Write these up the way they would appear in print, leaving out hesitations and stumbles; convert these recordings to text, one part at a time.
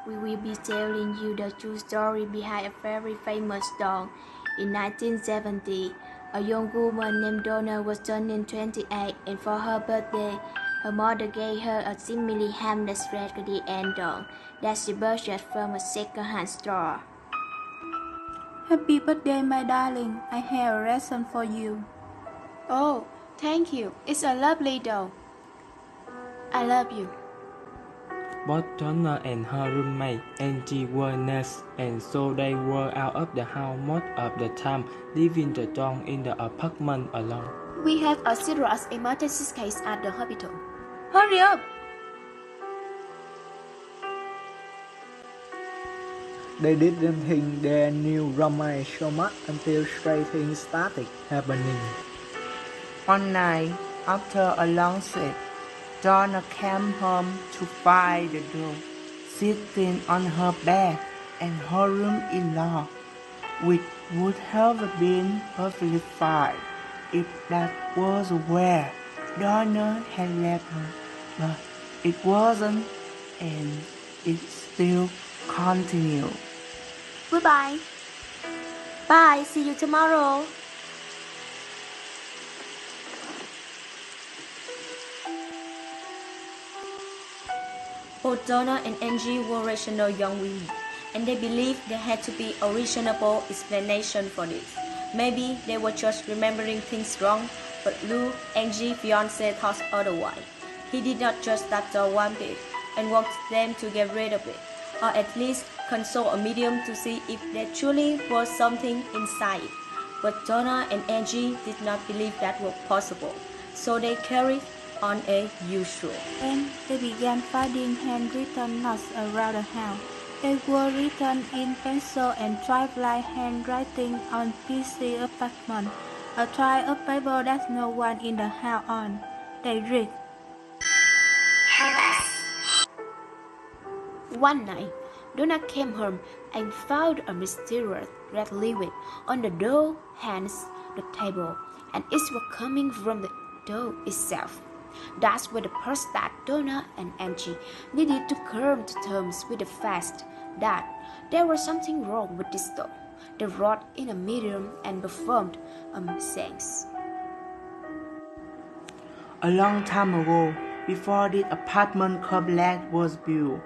we will be telling you the true story behind a very famous doll. In 1970, a young woman named Donna was turning 28, and for her birthday, her mother gave her a seemingly harmless Raggedy Ann doll that she purchased from a second-hand store. Happy birthday, my darling. I have a present for you. Oh, thank you. It's a lovely doll. I love you. Both Donna and her roommate Angie were nurses, and so they were out of the house most of the time, leaving the doll in the apartment alone. We have a serious emergency case at the hospital. Hurry up! They didn't think they knew romance so much until strange things started happening. One night, after a long sleep, Donna came home to find the doll sitting on her bed and her room-in-law, which would have been perfectly fine if that was where Donna had left her, but it wasn't, and it still continued. Goodbye. Bye, see you tomorrow. Both Donna and Angie were rational young women, and they believed there had to be a reasonable explanation for this. Maybe they were just remembering things wrong, but Lou, Angie's fiancé, thought otherwise. He did not just that doll one bit, and wanted them to get rid of it, or at least consult a medium to see if there truly was something inside it. But Donna and Angie did not believe that was possible, so they carried on as usual. Then they began finding handwritten notes around the house. They were written in pencil and trifling handwriting on PC apartment, a type of paper that no one in the house owned. They read, One night, Donna came home and found a mysterious red liquid on the doll hands the table, and it was coming from the doll itself. That's when the first that Donna and Angie needed to come to terms with the fact that there was something wrong with this doll. They wrote in a medium and performed a seance. A long time ago, before this apartment complex was built,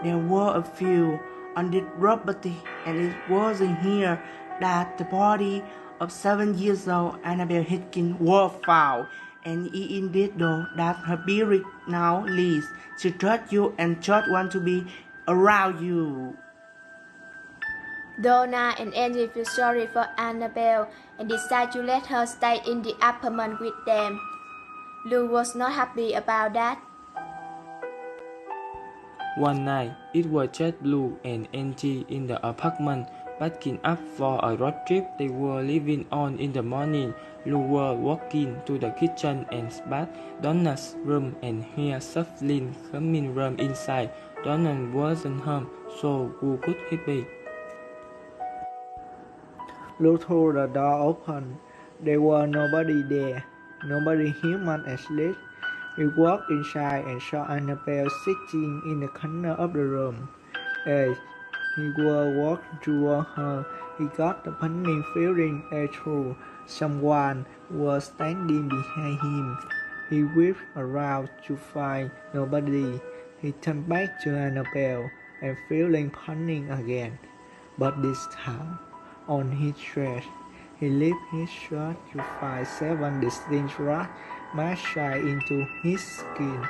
there were a few on this property, and it was in here that the body of 7-year-old Annabelle Higgins was found, and it is this doll that her spirit now lives. She trusts you and just wants to be around you. Donna and Angie feel sorry for Annabelle and decide to let her stay in the apartment with them. Lou was not happy about that. One night, it was just Lou and Angie in the apartment, packing up for a road trip they were leaving on in the morning. Lou was walking to the kitchen and spotted Donna's room and heard softly coming from inside. Donna wasn't home, so who could it be? Lou threw the door open. There was nobody there, nobody human at least. He walked inside and saw Annabelle sitting in the corner of the room. As he was walking toward her, he got the funny feeling as though someone was standing behind him. He whipped around to find nobody. He turned back to Annabelle and feeling punning again. But this time, on his chest, he lifted his shirt to find 7 distinct rats mashed into his skin.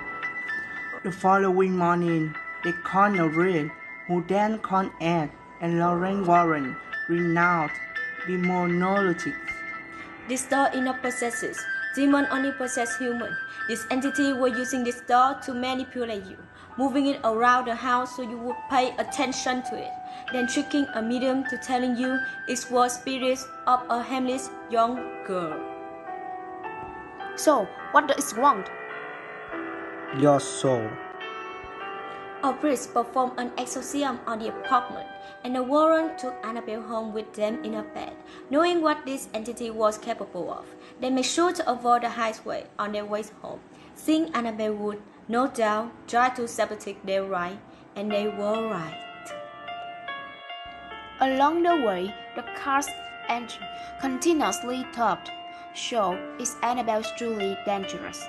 The following morning, they called a Reed, who then called Ed and Lorraine Warren, renowned demonologists. This doll is not possesses. Demon only possess human. This entity were using this doll to manipulate you, moving it around the house so you would pay attention to it, then tricking a medium to telling you it was spirits of a harmless young girl. So, what is wrong? Your soul. A priest performed an exorcism on the apartment, and the Warren took Annabelle home with them in a bed. Knowing what this entity was capable of, they made sure to avoid the highway on their way home. Seeing Annabelle would, no doubt, try to sabotage their ride, and they were right. Along the way, the car's engine continuously throbbed. So, is Annabelle truly dangerous?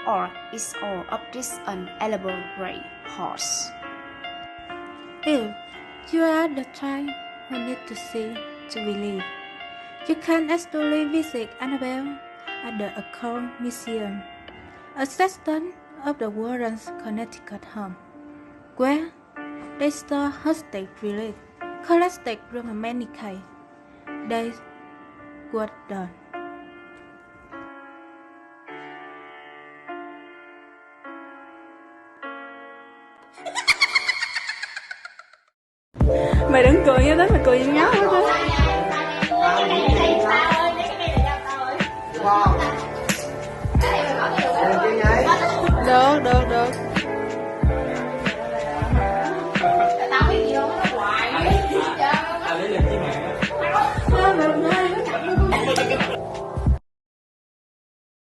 Or is all of this an elaborate horse? If you are the type who need to see to believe, you can actually visit Annabelle at the Occult Museum, a section of the Warrens' Connecticut home, where they store hostage relics collected from many cases. They were done. Mày đừng cười như thế, mày cười như nháo hết á. Được, được.